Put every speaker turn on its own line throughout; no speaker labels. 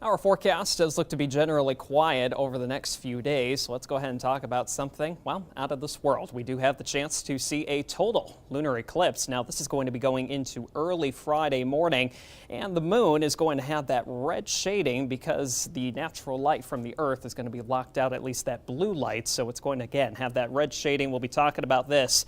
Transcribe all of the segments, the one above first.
Our forecast does look to be generally quiet over the next few days. So let's go ahead and talk about something, well, out of this world. We do have the chance to see a total lunar eclipse. Now, this is going to be going into early Friday morning, and the moon is going to have that red shading because the natural light from the Earth is going to be locked out, at least that blue light. So it's going to, again, have that red shading. We'll be talking about this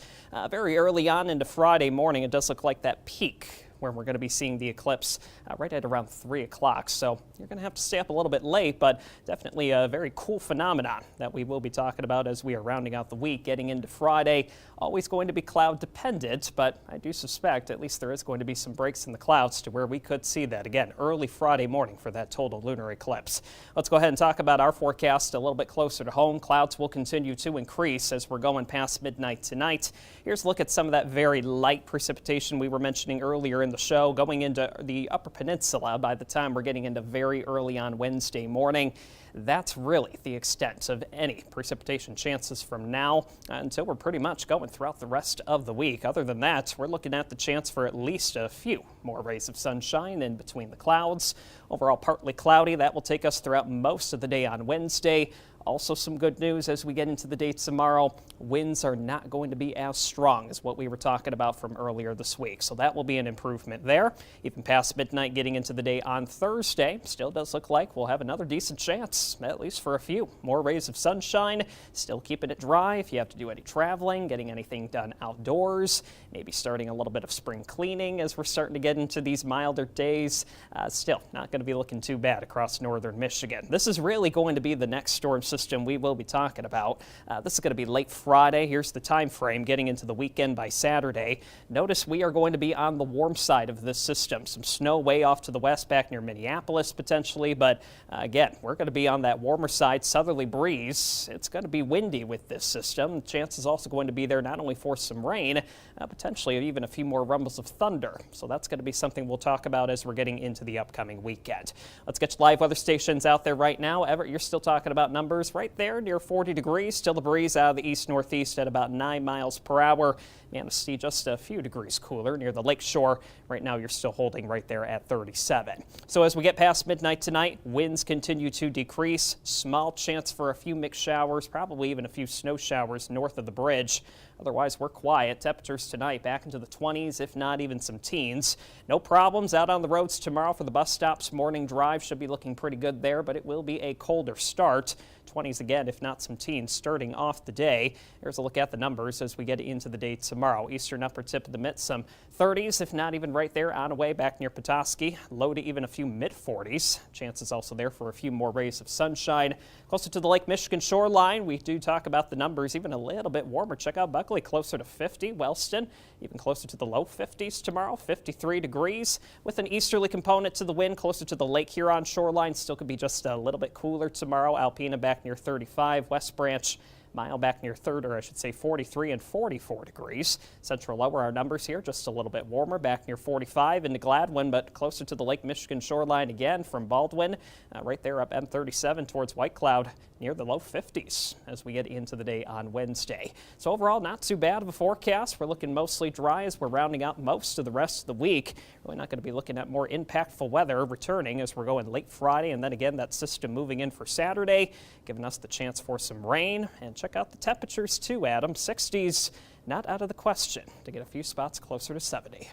very early on into Friday morning. It does look like that peak where we're going to be seeing the eclipse right at around 3 o'clock. So you're going to have to stay up a little bit late, but definitely a very cool phenomenon that we will be talking about as we are rounding out the week, getting into Friday. Always going to be cloud dependent, but I do suspect at least there is going to be some breaks in the clouds to where we could see that again early Friday morning for that total lunar eclipse. Let's go ahead and talk about our forecast a little bit closer to home. Clouds will continue to increase as we're going past midnight tonight. Here's a look at some of that very light precipitation we were mentioning earlier in the show going into the Upper Peninsula by the time we're getting into very early on Wednesday morning. That's really the extent of any precipitation chances from now until we're pretty much going throughout the rest of the week. Other than that, we're looking at the chance for at least a few more rays of sunshine in between the clouds. Overall, partly cloudy. That will take us throughout most of the day on Wednesday. Also some good news as we get into the day tomorrow. Winds are not going to be as strong as what we were talking about from earlier this week. So that will be an improvement there. Even past midnight getting into the day on Thursday, still does look like we'll have another decent chance, at least for a few more rays of sunshine. Still keeping it dry if you have to do any traveling, getting anything done outdoors, maybe starting a little bit of spring cleaning as we're starting to get into these milder days. Still not going to be looking too bad across northern Michigan. This is really going to be the next storm system we will be talking about. This is going to be late Friday. Here's the time frame getting into the weekend by Saturday. Notice we are going to be on the warm side of this system. Some snow way off to the west back near Minneapolis potentially, but again, we're going to be on that warmer side, southerly breeze. It's going to be windy with this system. Chance is also going to be there not only for some rain, potentially even a few more rumbles of thunder. So that's going to be something we'll talk about as we're getting into the upcoming weekend. Let's get your live weather stations out there right now. Everett, you're still talking about numbers right there near 40 degrees. Still a breeze out of the east-northeast at about 9 miles per hour. Manistee just a few degrees cooler near the lake shore. Right now you're still holding right there at 37. So as we get past midnight tonight, winds continue to decrease. Small chance for a few mixed showers, probably even a few snow showers north of the bridge. Otherwise, we're quiet. Temperatures tonight back into the 20s, if not even some teens. No problems out on the roads tomorrow for the bus stops. Morning drive should be looking pretty good there, but it will be a colder start. 20s again, if not some teens, starting off the day. Here's a look at the numbers as we get into the day tomorrow. Eastern upper tip of the mitt, some 30s, if not even right there on away back near Petoskey. Low to even a few mid-40s. Chances also there for a few more rays of sunshine. Closer to the Lake Michigan shoreline, we do talk about the numbers even a little bit warmer. Check out Buckley, closer to 50. Wellston, even closer to the low 50s tomorrow, 53 degrees. With an easterly component to the wind closer to the Lake Huron shoreline, still could be just a little bit cooler tomorrow. Alpena back near 35. West Branch, Mile back near 30, or I should say 43 and 44 degrees. Central lower our numbers here, just a little bit warmer, back near 45 into Gladwin, but closer to the Lake Michigan shoreline again from Baldwin. Right there up M37 towards White Cloud near the low 50s as we get into the day on Wednesday. So overall, not too bad of a forecast. We're looking mostly dry as we're rounding out most of the rest of the week. Really not going to be looking at more impactful weather returning as we're going late Friday, and then again that system moving in for Saturday, giving us the chance for some rain. And check out the temperatures too, Adam. 60s not out of the question to get a few spots closer to 70.